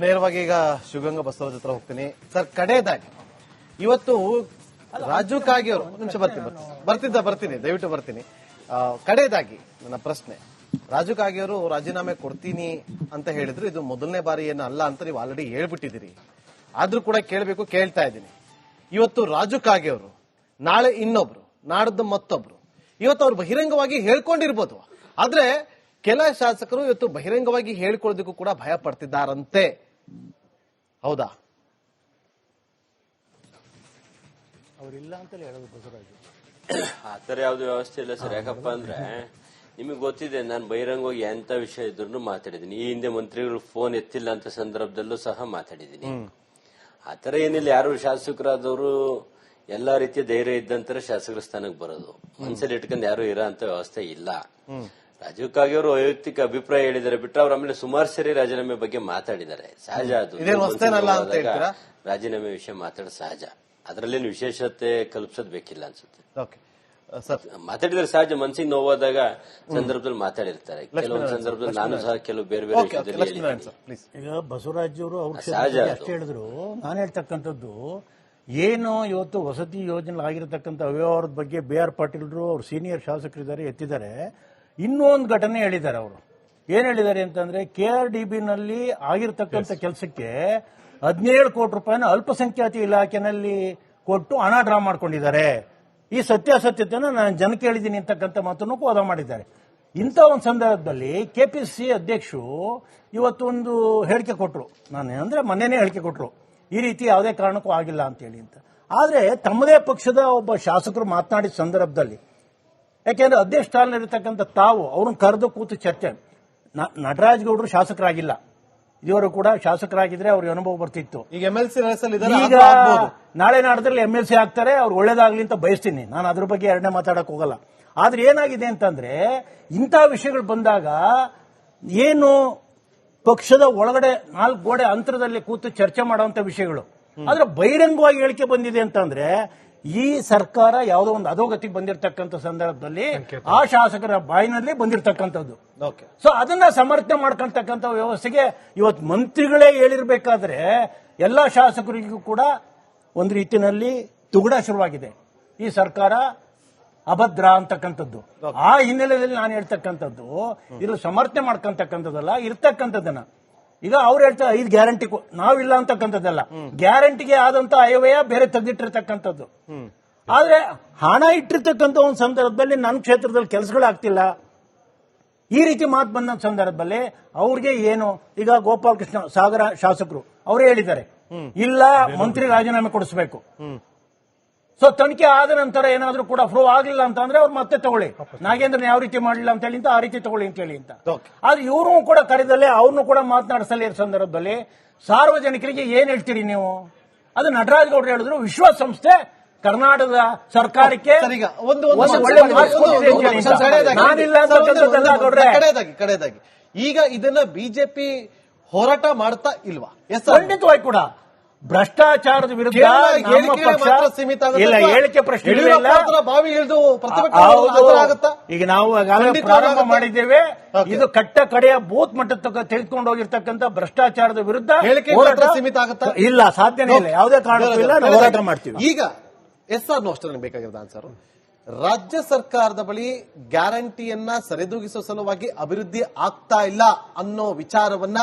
ನೇರವಾಗಿ ಈಗ ಶಿವಗಂಗಾ ಬಸವರಾಜ್ ಹತ್ರ ಹೋಗ್ತೀನಿ ಸರ್. ಕಡೆಯದಾಗಿ ಇವತ್ತು ರಾಜು ಕಾಗೆ ಅವರು ನಿಮಿಷ ಬರ್ತೀನಿ ದಯವಿಟ್ಟು ಬರ್ತೀನಿ. ಕಡೆಯದಾಗಿ ನನ್ನ ಪ್ರಶ್ನೆ, ರಾಜು ಕಾಗೆ ಅವರು ರಾಜೀನಾಮೆ ಕೊಡ್ತೀನಿ ಅಂತ ಹೇಳಿದ್ರು. ಇದು ಮೊದಲನೇ ಬಾರಿ ಏನು ಅಲ್ಲ ಅಂತ ನೀವು ಆಲ್ರೆಡಿ ಹೇಳ್ಬಿಟ್ಟಿದ್ದೀರಿ. ಆದ್ರೂ ಕೂಡ ಕೇಳಬೇಕು, ಕೇಳ್ತಾ ಇದ್ದೀನಿ. ಇವತ್ತು ರಾಜು ಕಾಗೆ ಅವರು ನಾಳೆ ಇನ್ನೊಬ್ರು, ನಾಡದ್ದು ಮತ್ತೊಬ್ರು, ಇವತ್ತು ಅವ್ರು ಬಹಿರಂಗವಾಗಿ ಹೇಳ್ಕೊಂಡಿರ್ಬೋದು. ಆದ್ರೆ ಕೆಲ ಶಾಸಕರು ಇವತ್ತು ಬಹಿರಂಗವಾಗಿ ಹೇಳ್ಕೊಳ್ಳೋದಕ್ಕೂ ಕೂಡ ಭಯ ಪಡ್ತಿದ್ದಾರಂತೆ. ಹೌದಾ? ಅವರಿಲ್ಲ ಅಂತಲೇ ಹೇಳೋದು ಬಸವರಾಜ್. ಆತರ ಯಾವ್ದು ವ್ಯವಸ್ಥೆ ಇಲ್ಲ ಸರ್. ಯಾಕಪ್ಪ ಅಂದ್ರೆ ನಿಮಗೆ ಗೊತ್ತಿದೆ, ನಾನು ಬಹಿರಂಗವಾಗಿ ಎಂತ ವಿಷಯ ಇದ್ರು ಮಾತಾಡಿದ್ದೀನಿ. ಈ ಹಿಂದೆ ಮಂತ್ರಿಗಳು ಫೋನ್ ಎತ್ತಿಲ್ಲ ಅಂತ ಸಂದರ್ಭದಲ್ಲೂ ಸಹ ಮಾತಾಡಿದ್ದೀನಿ. ಆತರ ಏನಿಲ್ಲ. ಯಾರು ಶಾಸಕರಾದವರು ಎಲ್ಲಾ ರೀತಿಯ ಧೈರ್ಯ ಇದ್ದಂತರ ಶಾಸಕರ ಸ್ಥಾನಕ್ಕೆ ಬರೋದು. ಮನಸ್ಸಲ್ಲಿ ಇಟ್ಕೊಂಡು ಯಾರು ಇರೋ ಅಂತ ವ್ಯವಸ್ಥೆ ಇಲ್ಲ. ರಾಜೀವ್ ಕಾಗೆ ಅವರು ವೈಯಕ್ತಿಕ ಅಭಿಪ್ರಾಯ ಹೇಳಿದ್ದಾರೆ ಬಿಟ್ರೆ ಅವ್ರ ಆಮೇಲೆ ಸುಮಾರು ಸರಿ ರಾಜೀನಾಮೆ ಬಗ್ಗೆ ಮಾತಾಡಿದ್ದಾರೆ. ಸಹಜ ಅದು. ರಾಜೀನಾಮೆ ವಿಷಯ ಮಾತಾಡೋದು ಸಹಜ. ಅದರಲ್ಲೇನು ವಿಶೇಷತೆ ಕಲ್ಪಿಸೋದ್ ಬೇಕಿಲ್ಲ ಅನ್ಸುತ್ತೆ. ಮಾತಾಡಿದ್ರೆ ಸಹಜ. ಮನ್ಸಿಗೆ ನೋವಾದಾಗ ಸಂದರ್ಭದಲ್ಲಿ ಮಾತಾಡಿರ್ತಾರೆ. ಕೆಲವೊಂದು ಸಂದರ್ಭದಲ್ಲಿ ನಾನು ಸಹ ಕೆಲವು ಬೇರೆ ಬೇರೆ ವಿಷಯದಲ್ಲಿ. ಈಗ ಬಸವರಾಜ್ ಅವರು ಅವ್ರ ಅಷ್ಟೇ ಹೇಳಿದ್ರು. ನಾನು ಹೇಳ್ತಕ್ಕಂಥದ್ದು ಏನು, ಇವತ್ತು ವಸತಿ ಯೋಜನೆ ಆಗಿರತಕ್ಕಂಥ ಅವ್ಯವಹಾರದ ಬಗ್ಗೆ ಬಿ ಆರ್ ಪಾಟೀಲ್ರು ಅವ್ರ ಸೀನಿಯರ್ ಶಾಸಕರಿದ್ದಾರೆ, ಎತ್ತಿದ್ದಾರೆ. ಇನ್ನೂ ಒಂದು ಘಟನೆ ಹೇಳಿದ್ದಾರೆ. ಅವರು ಏನ್ ಹೇಳಿದ್ದಾರೆ ಅಂತಂದ್ರೆ, KRDBನಲ್ಲಿ ಆಗಿರತಕ್ಕಂಥ ಕೆಲಸಕ್ಕೆ 17 ಕೋಟಿ ರೂಪಾಯಿನ ಅಲ್ಪಸಂಖ್ಯಾತ ಇಲಾಖೆನಲ್ಲಿ ಕೊಟ್ಟು ಹಣ ಡ್ರಾ ಮಾಡ್ಕೊಂಡಿದ್ದಾರೆ. ಈ ಸತ್ಯಾಸತ್ಯತೆಯನ್ನು ನಾನು ಜನಕ್ಕೆ ಹೇಳಿದ್ದೀನಿ ಅಂತಕ್ಕಂಥ ಮಾತನ್ನು ವಾದ ಮಾಡಿದ್ದಾರೆ. ಇಂಥ ಒಂದು ಸಂದರ್ಭದಲ್ಲಿ KPCC ಅಧ್ಯಕ್ಷರು ಇವತ್ತೊಂದು ಹೇಳಿಕೆ ಕೊಟ್ಟರು. ನಾನು ಅಂದ್ರೆ ಮೊನ್ನೆನೇ ಹೇಳಿಕೆ ಕೊಟ್ಟರು, ಈ ರೀತಿ ಯಾವುದೇ ಕಾರಣಕ್ಕೂ ಆಗಿಲ್ಲ ಅಂತೇಳಿ ಅಂತ. ಆದ್ರೆ ತಮ್ಮದೇ ಪಕ್ಷದ ಒಬ್ಬ ಶಾಸಕರು ಮಾತನಾಡಿದ ಸಂದರ್ಭದಲ್ಲಿ, ಯಾಕೆಂದ್ರೆ ಅಧ್ಯಕ್ಷ ಸ್ಥಾನದಲ್ಲಿರ್ತಕ್ಕಂಥ ತಾವು ಅವ್ರನ್ನ ಕರೆದು ಕೂತು ಚರ್ಚೆ. ನಟರಾಜ್ ಗೌಡರು ಶಾಸಕರಾಗಿಲ್ಲ, ಇವರು ಕೂಡ ಶಾಸಕರಾಗಿದ್ರೆ ಅವ್ರಿಗೆ ಅನುಭವ ಬರ್ತಿತ್ತು. ಈಗ MLC ಈಗ ನಾಳೆ ನಾಡದಲ್ಲಿ MLC ಆಗ್ತಾರೆ, ಅವ್ರು ಒಳ್ಳೇದಾಗ್ಲಿ ಅಂತ ಬಯಸ್ತೀನಿ. ನಾನು ಅದ್ರ ಬಗ್ಗೆ ಎರಡನೇ ಮಾತಾಡಕ್ ಹೋಗಲ್ಲ. ಆದ್ರೆ ಏನಾಗಿದೆ ಅಂತಂದ್ರೆ, ಇಂಥ ವಿಷಯಗಳು ಬಂದಾಗ ಏನು ಪಕ್ಷದ ಒಳಗಡೆ 4 ಗೋಡೆ ಅಂತರದಲ್ಲಿ ಕೂತು ಚರ್ಚೆ ಮಾಡುವಂತ ವಿಷಯಗಳು. ಆದ್ರೆ ಬಹಿರಂಗವಾಗಿ ಹೇಳಿಕೆ ಬಂದಿದೆ ಅಂತಂದ್ರೆ, ಈ ಸರ್ಕಾರ ಯಾವುದೋ ಒಂದು ಅಧೋಗತಿಗೆ ಬಂದಿರತಕ್ಕಂಥ ಸಂದರ್ಭದಲ್ಲಿ ಆ ಶಾಸಕರ ಬಾಯಿನಲ್ಲಿ ಬಂದಿರತಕ್ಕಂಥದ್ದು. ಸೊ ಅದನ್ನ ಸಮರ್ಥನೆ ಮಾಡ್ಕೊಳ್ತಕ್ಕಂಥ ವ್ಯವಸ್ಥೆಗೆ ಇವತ್ತು ಮಂತ್ರಿಗಳೇ ಹೇಳಿರ್ಬೇಕಾದ್ರೆ ಎಲ್ಲಾ ಶಾಸಕರಿಗೂ ಕೂಡ ಒಂದು ರೀತಿಯಲ್ಲಿ ತುಗುಡ ಶುರುವಾಗಿದೆ. ಈ ಸರ್ಕಾರ ಅಭದ್ರ ಅಂತಕ್ಕಂಥದ್ದು. ಆ ಹಿನ್ನೆಲೆಯಲ್ಲಿ ನಾನು ಹೇಳ್ತಕ್ಕಂಥದ್ದು, ಇದು ಸಮರ್ಥನೆ ಮಾಡ್ಕೊಂತಕ್ಕಂಥದ್ದಲ್ಲ, ಇರ್ತಕ್ಕಂಥದ್ದನ್ನ. ಈಗ ಅವ್ರು ಹೇಳ್ತಾರೆ 5 ಗ್ಯಾರಂಟಿ, ನಾವಿಲ್ಲ ಅಂತಕ್ಕಂಥದ್ದಲ್ಲ. ಗ್ಯಾರಂಟಿಗೆ ಆದಂತ ಅಯವ್ಯಯ ಬೇರೆ ತೆಗೆದಿಟ್ಟಿರ್ತಕ್ಕಂಥದ್ದು. ಆದ್ರೆ ಹಣ ಇಟ್ಟಿರ್ತಕ್ಕಂಥ ಒಂದು ಸಂದರ್ಭದಲ್ಲಿ ನನ್ನ ಕ್ಷೇತ್ರದಲ್ಲಿ ಕೆಲಸಗಳಾಗ್ತಿಲ್ಲ, ಈ ರೀತಿ ಮಾತು ಬಂದ ಸಂದರ್ಭದಲ್ಲಿ ಅವ್ರಿಗೆ ಏನು, ಈಗ ಗೋಪಾಲಕೃಷ್ಣ ಸಾಗರ ಶಾಸಕರು ಅವರೇ ಹೇಳಿದ್ದಾರೆ, ಇಲ್ಲ ಮಂತ್ರಿ ರಾಜೀನಾಮೆ ಕೊಡಿಸಬೇಕು. ಸೊ ತನಿಖೆ ಆದ ನಂತರ ಏನಾದ್ರೂ ಕೂಡ ಪ್ರೂವ್ ಆಗಲಿಲ್ಲ ಅಂತಂದ್ರೆ ಅವ್ರು ಮತ್ತೆ ತಗೊಳ್ಳಿ, ನಾಗೇಂದ್ರನ ಯಾವ ರೀತಿ ಮಾಡಲಿಲ್ಲ ಅಂತ ಹೇಳಿ ಆ ರೀತಿ ತಗೊಳ್ಳಿ ಅಂತ ಹೇಳಿ ಅಂತ. ಆದ್ರೆ ಇವರು ಕೂಡ ಕರೆದಲ್ಲೇ ಅವ್ರನ್ನು ಕೂಡ ಮಾತನಾಡಿಸಲಿ ಸಂದರ್ಭದಲ್ಲಿ ಸಾರ್ವಜನಿಕರಿಗೆ ಏನ್ ಹೇಳ್ತೀರಿ ನೀವು? ಅದು ನಟರಾಜ್ ಗೌಡ್ರು ಹೇಳಿದ್ರು, ವಿಶ್ವಸಂಸ್ಥೆ ಕರ್ನಾಟಕದ ಸರ್ಕಾರಕ್ಕೆ ಕಡೆಯದಾಗಿ ಈಗ ಇದನ್ನ ಬಿಜೆಪಿ ಹೋರಾಟ ಮಾಡ್ತಾ ಇಲ್ವಾ? ಖಂಡಿತವಾಗಿ ಕೂಡ ಭ್ರಷ್ಟಾಚಾರದ ವಿರುದ್ಧ ಹೇಳಿಕೆ ಪ್ರಶ್ನೆ ಈಗ ನಾವು ಪ್ರಾರಂಭ ಮಾಡಿದ್ದೇವೆ. ಇದು ಕಟ್ಟ ಕಡೆಯ ಬೂತ್ ಮಟ್ಟದ ತೆಗೆದುಕೊಂಡು ಹೋಗಿರ್ತಕ್ಕಂಥ ಭ್ರಷ್ಟಾಚಾರದ ವಿರುದ್ಧ ಸೀಮಿತ ಆಗುತ್ತಾ? ಇಲ್ಲ, ಸಾಧ್ಯನೇ ಇಲ್ಲ, ಯಾವುದೇ ಕಾರಣಕ್ಕೂ ಇಲ್ಲ, ನಾವು ಹೋರಾಟ ಮಾಡ್ತೀವಿ. ಈಗ SR ಅಷ್ಟೇ ಬೇಕಾಗಿರೋದು ಆನ್ಸರ್. ರಾಜ್ಯ ಸರ್ಕಾರದ ಬಳಿ ಗ್ಯಾರಂಟಿಯನ್ನ ಸರಿದೂಗಿಸುವ ಸಲುವಾಗಿ ಅಭಿವೃದ್ಧಿ ಆಗ್ತಾ ಇಲ್ಲ ಅನ್ನೋ ವಿಚಾರವನ್ನ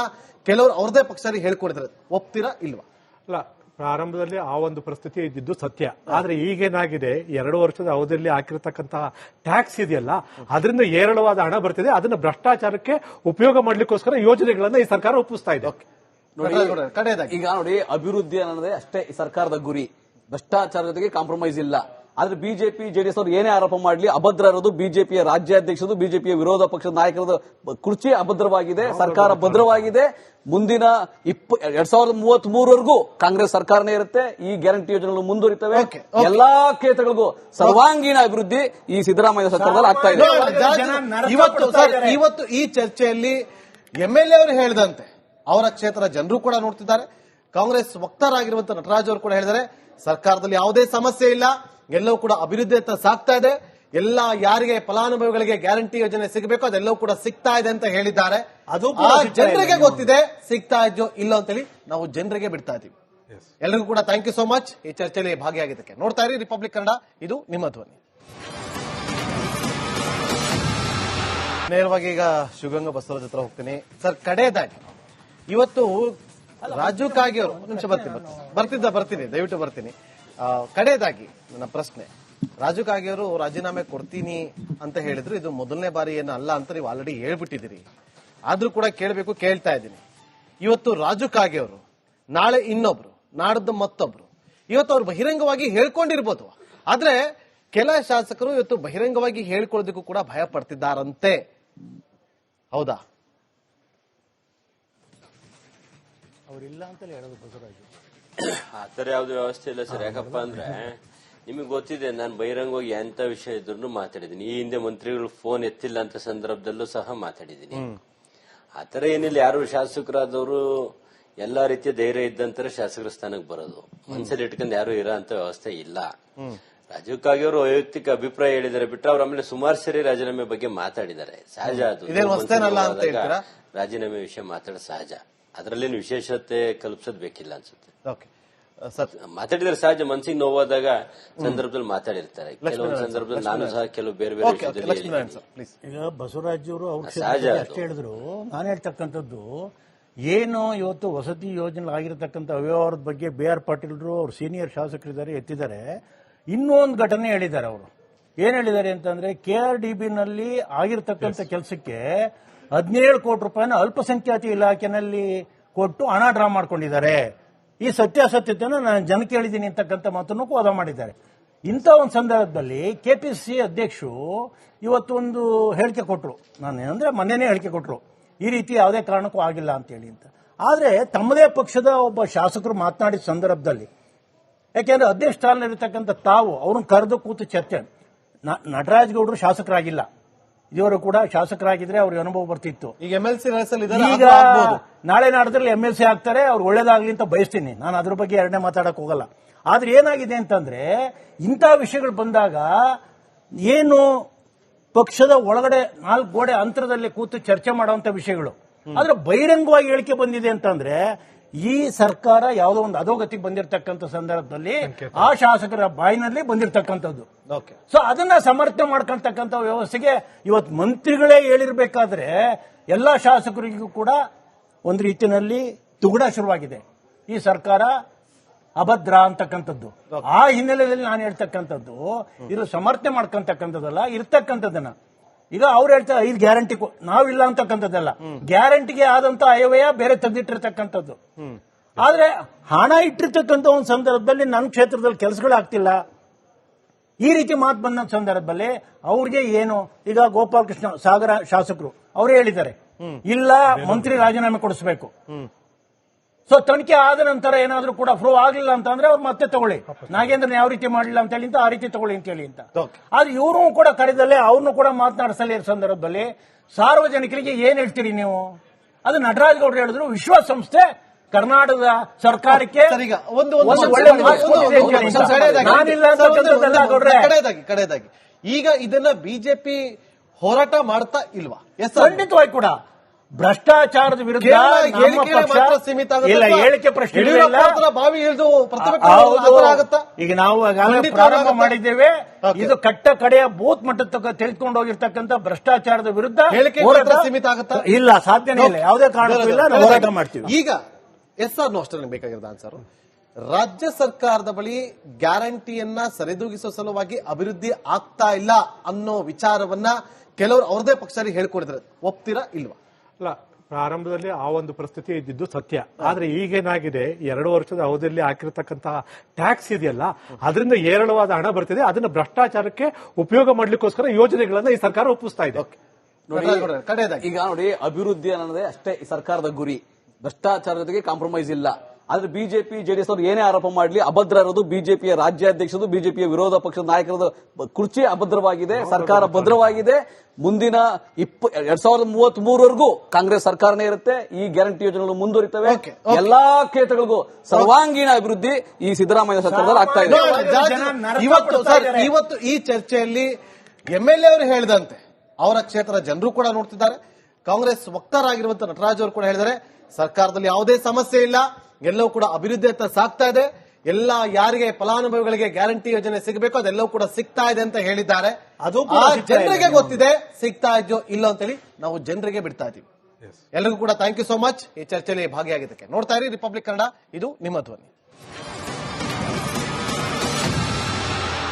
ಕೆಲವರು ಅವ್ರದೇ ಪಕ್ಷದಲ್ಲಿ ಹೇಳ್ಕೊಡಿದ್ರೆ ಒಪ್ತೀರಾ ಇಲ್ವಾ? ಅಲ್ಲ, ಪ್ರಾರಂಭದಲ್ಲಿ ಆ ಒಂದು ಪರಿಸ್ಥಿತಿ ಇದ್ದಿದ್ದು ಸತ್ಯ. ಆದ್ರೆ ಈಗೇನಾಗಿದೆ, 2 ವರ್ಷದ ಅವಧಿಯಲ್ಲಿ ಹಾಕಿರತಕ್ಕಂತಹ ಟ್ಯಾಕ್ಸ್ ಇದೆಯಲ್ಲ, ಅದರಿಂದ ಹೇರಳವಾದ ಹಣ ಬರ್ತಿದೆ. ಅದನ್ನ ಭ್ರಷ್ಟಾಚಾರಕ್ಕೆ ಉಪಯೋಗ ಮಾಡ್ಲಿಕ್ಕೋಸ್ಕರ ಯೋಜನೆಗಳನ್ನ ಈ ಸರ್ಕಾರ ರೂಪಿಸ್ತಾ ಇದೆ. ಈಗ ನೋಡಿ, ಅಭಿವೃದ್ಧಿ ಅನ್ನೋದೇ ಅಷ್ಟೇ ಈ ಸರ್ಕಾರದ ಗುರಿ. ಭ್ರಷ್ಟಾಚಾರ ಜೊತೆಗೆ ಕಾಂಪ್ರಮೈಸ್ ಇಲ್ಲ. ಆದ್ರೆ ಬಿಜೆಪಿ ಜೆಡಿಎಸ್ ಅವರು ಏನೇ ಆರೋಪ ಮಾಡಲಿ, ಅಭದ್ರ ಇರೋದು ಬಿಜೆಪಿಯ ರಾಜ್ಯಾಧ್ಯಕ್ಷರು, ಬಿಜೆಪಿಯ ವಿರೋಧ ಪಕ್ಷದ ನಾಯಕರದ ಕುರ್ಚಿ ಅಭದ್ರವಾಗಿದೆ, ಸರ್ಕಾರ ಭದ್ರವಾಗಿದೆ. ಮುಂದಿನ 2033ವರೆಗೂ ಕಾಂಗ್ರೆಸ್ ಸರ್ಕಾರನೇ ಇರುತ್ತೆ. ಈ ಗ್ಯಾರಂಟಿ ಯೋಜನೆಗಳು ಮುಂದುವರಿತವೆ. ಎಲ್ಲಾ ಕ್ಷೇತ್ರಗಳಿಗೂ ಸರ್ವಾಂಗೀಣ ಅಭಿವೃದ್ಧಿ ಈ ಸಿದ್ದರಾಮಯ್ಯ ಸರ್ಕಾರದಲ್ಲಿ ಆಗ್ತಾ ಇದೆ. ಇವತ್ತು ಈ ಚರ್ಚೆಯಲ್ಲಿ MLA ಅವರು ಹೇಳಿದಂತೆ ಅವರ ಕ್ಷೇತ್ರ ಜನರು ಕೂಡ ನೋಡ್ತಿದ್ದಾರೆ. ಕಾಂಗ್ರೆಸ್ ವಕ್ತಾರರಾಗಿರುವಂತಹ ನಟರಾಜ್ ಅವರು ಕೂಡ ಹೇಳಿದ್ದಾರೆ, ಸರ್ಕಾರದಲ್ಲಿ ಯಾವುದೇ ಸಮಸ್ಯೆ ಇಲ್ಲ, ಎಲ್ಲವೂ ಕೂಡ ಅಭಿವೃದ್ಧಿ ಅಂತ ಸಾಗ್ತಾ ಇದೆ. ಎಲ್ಲ ಯಾರಿಗೆ ಫಲಾನುಭವಿಗಳಿಗೆ ಗ್ಯಾರಂಟಿ ಯೋಜನೆ ಸಿಗಬೇಕು ಅದೆಲ್ಲವೂ ಕೂಡ ಸಿಗ್ತಾ ಇದೆ ಅಂತ ಹೇಳಿದ್ದಾರೆ. ಅದು ಕೂಡ ಆ ಸಿಗ್ತಾ ಇದೆ. ಜನರಿಗೆ ಗೊತ್ತಿದೆ ಸಿಗ್ತಾ ಇದೆಯೋ ಇಲ್ಲೋ ಅಂತೇಳಿ ನಾವು ಜನರಿಗೆ ಬಿಡ್ತಾ ಇದೀವಿ. ಎಲ್ಲರಿಗೂ ಕೂಡ ಥ್ಯಾಂಕ್ ಯು ಸೋ ಮಚ್ ಈ ಚರ್ಚೆಯಲ್ಲಿ ಭಾಗಿಯಾಗಿದ್ದಕ್ಕೆ. ನೋಡ್ತಾ ಇರಿ ರಿಪಬ್ಲಿಕ್ ಕನ್ನಡ, ಇದು ನಿಮ್ಮ ಧ್ವನಿ. ನೇರವಾಗಿ ಈಗ ಶಿವಗಂಗಾ ಬಸವರಾಜ್ ಹತ್ರ ಹೋಗ್ತೀನಿ. ಸರ್, ಕಡೆಯದಾಗಿ ಇವತ್ತು ರಾಜು ಕಾಗೆ ಅವರು ನಿಮಿಷ ಬರ್ತೀನಿ ದಯವಿಟ್ಟು ಬರ್ತೀನಿ. ಕಡೆಯದಾಗಿ ನನ್ನ ಪ್ರಶ್ನೆ, ರಾಜು ಕಾಗೆ ಅವರು ರಾಜೀನಾಮೆ ಕೊಡ್ತೀನಿ ಅಂತ ಹೇಳಿದ್ರು. ಇದು ಮೊದಲನೇ ಬಾರಿ ಏನು ಅಲ್ಲ ಅಂತ ನೀವು ಆಲ್ರೆಡಿ ಹೇಳ್ಬಿಟ್ಟಿದ್ದೀರಿ. ಆದ್ರೂ ಕೂಡ ಕೇಳಬೇಕು, ಕೇಳ್ತಾ ಇದ್ದೀನಿ. ಇವತ್ತು ರಾಜು ಕಾಗೆ ಅವರು ನಾಳೆ ಇನ್ನೊಬ್ರು, ನಾಡದ್ದು ಮತ್ತೊಬ್ರು, ಇವತ್ತು ಅವ್ರು ಬಹಿರಂಗವಾಗಿ ಹೇಳ್ಕೊಂಡಿರ್ಬೋದು. ಆದ್ರೆ ಕೆಲ ಶಾಸಕರು ಇವತ್ತು ಬಹಿರಂಗವಾಗಿ ಹೇಳ್ಕೊಳ್ಳೋದಕ್ಕೂ ಕೂಡ ಭಯ ಪಡ್ತಿದ್ದಾರಂತೆ. ಹೌದಾ? ಅವರಿಲ್ಲ ಅಂತಲೇ ಹೇಳೋದು ಬಸವರಾಜ್. ಆತರ ಯಾವ್ದು ವ್ಯವಸ್ಥೆ ಇಲ್ಲ ಸರ್. ಯಾಕಪ್ಪ ಅಂದ್ರೆ ನಿಮಗೆ ಗೊತ್ತಿದೆ, ನಾನು ಬಹಿರಂಗವಾಗಿ ಎಂತ ವಿಷಯ ಇದ್ರು ಮಾತಾಡಿದ್ದೀನಿ. ಈ ಹಿಂದೆ ಮಂತ್ರಿಗಳು ಫೋನ್ ಎತ್ತಿಲ್ಲ ಅಂತ ಸಂದರ್ಭದಲ್ಲೂ ಸಹ ಮಾತಾಡಿದ್ದೀನಿ. ಆತರ ಏನಿಲ್ಲ. ಯಾರು ಶಾಸಕರಾದವರು ಎಲ್ಲಾ ರೀತಿಯ ಧೈರ್ಯ ಇದ್ದಂತರ ಶಾಸಕರ ಸ್ಥಾನಕ್ಕೆ ಬರೋದು. ಮನಸ್ಸಲ್ಲಿ ಇಟ್ಕೊಂಡು ಯಾರು ಇರೋ ಅಂತ ವ್ಯವಸ್ಥೆ ಇಲ್ಲ. ರಾಜೀವ್ ಕಾಗೆ ಅವರು ವೈಯಕ್ತಿಕ ಅಭಿಪ್ರಾಯ ಹೇಳಿದ್ದಾರೆ ಬಿಟ್ರೆ ಅವ್ರ ಆಮೇಲೆ ಸುಮಾರು ಸರಿ ರಾಜೀನಾಮೆ ಬಗ್ಗೆ ಮಾತಾಡಿದ್ದಾರೆ. ಸಹಜ ಅದು. ರಾಜೀನಾಮೆ ವಿಷಯ ಮಾತಾಡೋದು ಸಹಜ. ಅದರಲ್ಲೇನು ವಿಶೇಷತೆ ಕಲ್ಪಿಸೋದು ಬೇಕಿಲ್ಲ ಅನ್ಸುತ್ತೆ. ಮಾತಾಡಿದ್ರೆ ಸಹಜ. ಮನ್ಸಿಗೆ ನೋವಾದಾಗ ಸಂದರ್ಭದಲ್ಲಿ ಮಾತಾಡಿರ್ತಾರೆ. ಕೆಲವೊಂದು ಸಂದರ್ಭದಲ್ಲಿ ನಾನು ಸಹ ಕೆಲವು ಬೇರೆ ಬೇರೆ ವಿಷಯದಲ್ಲಿ. ಈಗ ಬಸವರಾಜ್ ಅವರು ಅವ್ರ ಅಷ್ಟೇ ಹೇಳಿದ್ರು. ನಾನು ಹೇಳ್ತಕ್ಕಂಥದ್ದು ಏನು, ಇವತ್ತು ವಸತಿ ಯೋಜನೆ ಆಗಿರತಕ್ಕಂಥ ಅವ್ಯವಹಾರದ ಬಗ್ಗೆ ಬಿ ಆರ್ ಪಾಟೀಲ್ರು ಅವ್ರ ಸೀನಿಯರ್ ಶಾಸಕರಿದ್ದಾರೆ ಎತ್ತಿದ್ದಾರೆ. ಇನ್ನೂ ಒಂದು ಘಟನೆ ಹೇಳಿದ್ದಾರೆ. ಅವರು ಏನ್ ಹೇಳಿದ್ದಾರೆ ಅಂತಂದ್ರೆ, KRDB ನಲ್ಲಿ ಆಗಿರತಕ್ಕಂಥ ಕೆಲಸಕ್ಕೆ 17 ಕೋಟಿ ರೂಪಾಯಿನ ಅಲ್ಪಸಂಖ್ಯಾತ ಇಲಾಖೆನಲ್ಲಿ ಕೊಟ್ಟು ಹಣ ಡ್ರಾ ಮಾಡ್ಕೊಂಡಿದ್ದಾರೆ. ಈ ಸತ್ಯಾಸತ್ಯತೆಯನ್ನು ನಾನು ಜನಕ್ಕೆ ಹೇಳಿದ್ದೀನಿ ಅಂತಕ್ಕಂಥ ಮಾತನ್ನು ವಾದ ಮಾಡಿದ್ದಾರೆ. ಇಂಥ ಒಂದು ಸಂದರ್ಭದಲ್ಲಿ KPCC ಅಧ್ಯಕ್ಷರು ಇವತ್ತೊಂದು ಹೇಳಿಕೆ ಕೊಟ್ಟರು. ನಾನೇನಂದ್ರೆ ಮೊನ್ನೆನೇ ಹೇಳಿಕೆ ಕೊಟ್ಟರು, ಈ ರೀತಿ ಯಾವುದೇ ಕಾರಣಕ್ಕೂ ಆಗಿಲ್ಲ ಅಂತ ಹೇಳಿ ಅಂತ. ಆದ್ರೆ ತಮ್ಮದೇ ಪಕ್ಷದ ಒಬ್ಬ ಶಾಸಕರು ಮಾತನಾಡಿದ ಸಂದರ್ಭದಲ್ಲಿ, ಯಾಕೆಂದ್ರೆ ಅಧ್ಯಕ್ಷ ಸ್ಥಾನದಲ್ಲಿರ್ತಕ್ಕಂಥ ತಾವು ಅವ್ರನ್ನ ಕರೆದು ಕೂತು ಚರ್ಚೆ. ನಟರಾಜ್ ಗೌಡರು ಶಾಸಕರಾಗಿಲ್ಲ, ಇವರು ಕೂಡ ಶಾಸಕರಾಗಿದ್ರೆ ಅವ್ರಿಗೆ ಅನುಭವ ಬರ್ತಿತ್ತು. ಈಗ MLC ಈಗ ನಾಳೆ ನಾಡದಲ್ಲಿ MLC ಆಗ್ತಾರೆ, ಅವ್ರು ಒಳ್ಳೇದಾಗ್ಲಿ ಅಂತ ಬಯಸ್ತೀನಿ. ನಾನು ಅದ್ರ ಬಗ್ಗೆ ಎರಡನೇ ಮಾತಾಡಕ್ ಹೋಗಲ್ಲ. ಆದ್ರೆ ಏನಾಗಿದೆ ಅಂತಂದ್ರೆ, ಇಂಥ ವಿಷಯಗಳು ಬಂದಾಗ ಏನು ಪಕ್ಷದ ಒಳಗಡೆ 4 ಗೋಡೆ ಅಂತರದಲ್ಲಿ ಕೂತು ಚರ್ಚೆ ಮಾಡುವಂತ ವಿಷಯಗಳು. ಆದ್ರೆ ಬಹಿರಂಗವಾಗಿ ಹೇಳಿಕೆ ಬಂದಿದೆ ಅಂತಂದ್ರೆ, ಈ ಸರ್ಕಾರ ಯಾವುದೋ ಒಂದು ಅಧೋಗತಿಗೆ ಬಂದಿರತಕ್ಕಂಥ ಸಂದರ್ಭದಲ್ಲಿ ಆ ಶಾಸಕರ ಬಾಯಿನಲ್ಲಿ ಬಂದಿರತಕ್ಕಂಥದ್ದು. ಸೊ ಅದನ್ನ ಸಮರ್ಥನೆ ಮಾಡ್ಕೊಳ್ತಕ್ಕಂಥ ವ್ಯವಸ್ಥೆಗೆ ಇವತ್ತು ಮಂತ್ರಿಗಳೇ ಹೇಳಿರ್ಬೇಕಾದ್ರೆ ಎಲ್ಲಾ ಶಾಸಕರಿಗೂ ಕೂಡ ಒಂದು ರೀತಿಯಲ್ಲಿ ತುಗುಡ ಶುರುವಾಗಿದೆ. ಈ ಸರ್ಕಾರ ಅಭದ್ರ ಅಂತಕ್ಕಂಥದ್ದು. ಆ ಹಿನ್ನೆಲೆಯಲ್ಲಿ ನಾನು ಹೇಳ್ತಕ್ಕಂಥದ್ದು, ಇದು ಸಮರ್ಥನೆ ಮಾಡ್ಕೊಂತಕ್ಕಂಥದ್ದಲ್ಲ, ಇರ್ತಕ್ಕಂಥದ್ದನ್ನ. ಈಗ ಅವ್ರು ಹೇಳ್ತಾರೆ 5 ಗ್ಯಾರಂಟಿ, ನಾವಿಲ್ಲ ಅಂತಕ್ಕಂಥದ್ದಲ್ಲ. ಗ್ಯಾರಂಟಿಗೆ ಆದಂತ ಅಯವ್ಯಯ ಬೇರೆ ತೆಗೆದಿಟ್ಟಿರ್ತಕ್ಕಂಥದ್ದು. ಆದ್ರೆ ಹಣ ಇಟ್ಟಿರ್ತಕ್ಕಂಥ ಒಂದು ಸಂದರ್ಭದಲ್ಲಿ ನನ್ನ ಕ್ಷೇತ್ರದಲ್ಲಿ ಕೆಲಸಗಳಾಗ್ತಿಲ್ಲ, ಈ ರೀತಿ ಮಾತು ಬಂದ ಸಂದರ್ಭದಲ್ಲಿ ಅವ್ರಿಗೆ ಏನು, ಈಗ ಗೋಪಾಲಕೃಷ್ಣ ಸಾಗರ ಶಾಸಕರು ಅವರೇ ಹೇಳಿದ್ದಾರೆ, ಇಲ್ಲ ಮಂತ್ರಿ ರಾಜೀನಾಮೆ ಕೊಡಿಸಬೇಕು. ಸೊ ತನಿಖೆ ಆದ ನಂತರ ಏನಾದ್ರೂ ಕೂಡ ಪ್ರೂವ್ ಆಗಲಿಲ್ಲ ಅಂತಂದ್ರೆ ಅವ್ರು ಮತ್ತೆ ತಗೊಳ್ಳಿ, ನಾಗೇಂದ್ರನ್ ಯಾವ ರೀತಿ ಮಾಡಲಿಲ್ಲ ಅಂತ ಹೇಳಿ ಆ ರೀತಿ ತಗೊಳ್ಳಿ ಅಂತ ಹೇಳಿ ಅಂತ. ಆದ್ರೆ ಇವರು ಕೂಡ ಕರೆದಲ್ಲೇ ಅವ್ರನ್ನು ಕೂಡ ಮಾತನಾಡಿಸಲಿ ಸಂದರ್ಭದಲ್ಲಿ ಸಾರ್ವಜನಿಕರಿಗೆ ಏನ್ ಹೇಳ್ತೀರಿ ನೀವು? ಅದು ನಟರಾಜ್ ಗೌಡ್ರು ಹೇಳಿದ್ರು, ವಿಶ್ವಸಂಸ್ಥೆ ಕರ್ನಾಟಕದ ಸರ್ಕಾರಕ್ಕೆ ಕಡೆಯದಾಗಿ ಈಗ ಇದನ್ನ ಬಿಜೆಪಿ ಹೋರಾಟ ಮಾಡ್ತಾ ಇಲ್ವಾ? ಖಂಡಿತವಾಗಿ ಕೂಡ ಭ್ರಷ್ಟಾಚಾರದ ವಿರುದ್ಧ ಹೇಳಿಕೆ ಪ್ರಶ್ನೆ ಈಗ ನಾವು ಪ್ರಾರಂಭ ಮಾಡಿದ್ದೇವೆ. ಇದು ಕಟ್ಟ ಕಡೆಯ ಬೂತ್ ಮಟ್ಟದ ತೆಗೆದುಕೊಂಡು ಹೋಗಿರ್ತಕ್ಕಂಥ ಭ್ರಷ್ಟಾಚಾರದ ವಿರುದ್ಧ ಸೀಮಿತ ಆಗುತ್ತಾ? ಇಲ್ಲ, ಸಾಧ್ಯನೇ ಇಲ್ಲ, ಯಾವುದೇ ಕಾರಣಕ್ಕೂ ಇಲ್ಲ, ನಾವು ಹೋರಾಟ ಮಾಡ್ತೀವಿ. ಈಗ SR ಅಷ್ಟೇ ಬೇಕಾಗಿರೋದು ಆನ್ಸರ್. ರಾಜ್ಯ ಸರ್ಕಾರದ ಬಳಿ ಗ್ಯಾರಂಟಿಯನ್ನ ಸರಿದೂಗಿಸುವ ಸಲುವಾಗಿ ಅಭಿವೃದ್ಧಿ ಆಗ್ತಾ ಇಲ್ಲ ಅನ್ನೋ ವಿಚಾರವನ್ನ ಕೆಲವರು ಅವ್ರದೇ ಪಕ್ಷರಿಗೆ ಹೇಳ್ಕೊಡಿದ್ರೆ ಒಪ್ತೀರಾ ಇಲ್ವಾ? ಅಲ್ಲ, ಪ್ರಾರಂಭದಲ್ಲಿ ಆ ಒಂದು ಪರಿಸ್ಥಿತಿ ಇದ್ದಿದ್ದು ಸತ್ಯ. ಆದ್ರೆ ಈಗೇನಾಗಿದೆ, 2 ವರ್ಷದ ಅವಧಿಯಲ್ಲಿ ಹಾಕಿರತಕ್ಕಂತಹ ಟ್ಯಾಕ್ಸ್ ಇದೆಯಲ್ಲ, ಅದರಿಂದ ಏರಳವಾದ ಹಣ ಬರ್ತಿದೆ. ಅದನ್ನ ಭ್ರಷ್ಟಾಚಾರಕ್ಕೆ ಉಪಯೋಗ ಮಾಡ್ಲಿಕ್ಕೋಸ್ಕರ ಯೋಜನೆಗಳನ್ನ ಈ ಸರ್ಕಾರ ರೂಪಿಸ್ತಾ ಇದೆ. ಈಗ ನೋಡಿ, ಅಭಿವೃದ್ಧಿ ಅನ್ನೋದೇ ಅಷ್ಟೇ ಈ ಸರ್ಕಾರದ ಗುರಿ. ಭ್ರಷ್ಟಾಚಾರ ಜೊತೆಗೆ ಕಾಂಪ್ರಮೈಸ್ ಇಲ್ಲ. ಆದ್ರೆ ಬಿಜೆಪಿ ಜೆಡಿಎಸ್ ಅವರು ಏನೇ ಆರೋಪ ಮಾಡಲಿ, ಅಭದ್ರ ಇರೋದು ಬಿಜೆಪಿಯ ರಾಜ್ಯಾಧ್ಯಕ್ಷರು, ಬಿಜೆಪಿಯ ವಿರೋಧ ಪಕ್ಷದ ನಾಯಕರದ ಕುರ್ಚಿ ಅಭದ್ರವಾಗಿದೆ, ಸರ್ಕಾರ ಭದ್ರವಾಗಿದೆ. ಮುಂದಿನ 2033ವರೆಗೂ ಕಾಂಗ್ರೆಸ್ ಸರ್ಕಾರನೇ ಇರುತ್ತೆ. ಈ ಗ್ಯಾರಂಟಿ ಯೋಜನೆಗಳು ಮುಂದುವರಿತವೆ. ಎಲ್ಲಾ ಕ್ಷೇತ್ರಗಳಿಗೂ ಸರ್ವಾಂಗೀಣ ಅಭಿವೃದ್ಧಿ ಈ ಸಿದ್ದರಾಮಯ್ಯ ಸರ್ಕಾರದಲ್ಲಿ ಆಗ್ತಾ ಇದೆ. ಇವತ್ತು ಈ ಚರ್ಚೆಯಲ್ಲಿ MLA ಅವರು ಹೇಳಿದಂತೆ ಅವರ ಕ್ಷೇತ್ರದ ಜನರು ಕೂಡ ನೋಡ್ತಿದ್ದಾರೆ. ಕಾಂಗ್ರೆಸ್ ವಕ್ತಾರರಾಗಿರುವಂತಹ ನಟರಾಜ್ ಅವರು ಕೂಡ ಹೇಳಿದ್ದಾರೆ, ಸರ್ಕಾರದಲ್ಲಿ ಯಾವುದೇ ಸಮಸ್ಯೆ ಇಲ್ಲ, ಎಲ್ಲವೂ ಕೂಡ ಅಭಿವೃದ್ಧಿ ಅಂತ ಸಾಗ್ತಾ ಇದೆ, ಎಲ್ಲ ಯಾರಿಗೆ ಫಲಾನುಭವಿಗಳಿಗೆ ಗ್ಯಾರಂಟಿ ಯೋಜನೆ ಸಿಗಬೇಕು ಅದೆಲ್ಲವೂ ಕೂಡ ಸಿಗ್ತಾ ಇದೆ ಅಂತ ಹೇಳಿದ್ದಾರೆ. ಅದು ಕೂಡ ಸಿಗ್ತಾ ಇದೆ. ಜನರಿಗೆ ಗೊತ್ತಿದೆ ಸಿಗ್ತಾ ಇದೆಯೋ ಇಲ್ಲ ಅಂತೇಳಿ ನಾವು ಜನರಿಗೆ ಬಿಡ್ತಾ ಇದೀವಿ. ಎಲ್ಲರಿಗೂ ಕೂಡ ಥ್ಯಾಂಕ್ ಯು ಸೋ ಮಚ್ ಈ ಚರ್ಚೆಯಲ್ಲಿ ಭಾಗಿಯಾಗಿದ್ದಕ್ಕೆ. ನೋಡ್ತಾ ಇರಿ ರಿಪಬ್ಲಿಕ್ ಕನ್ನಡ, ಇದು ನಿಮ್ಮ ಧ್ವನಿ.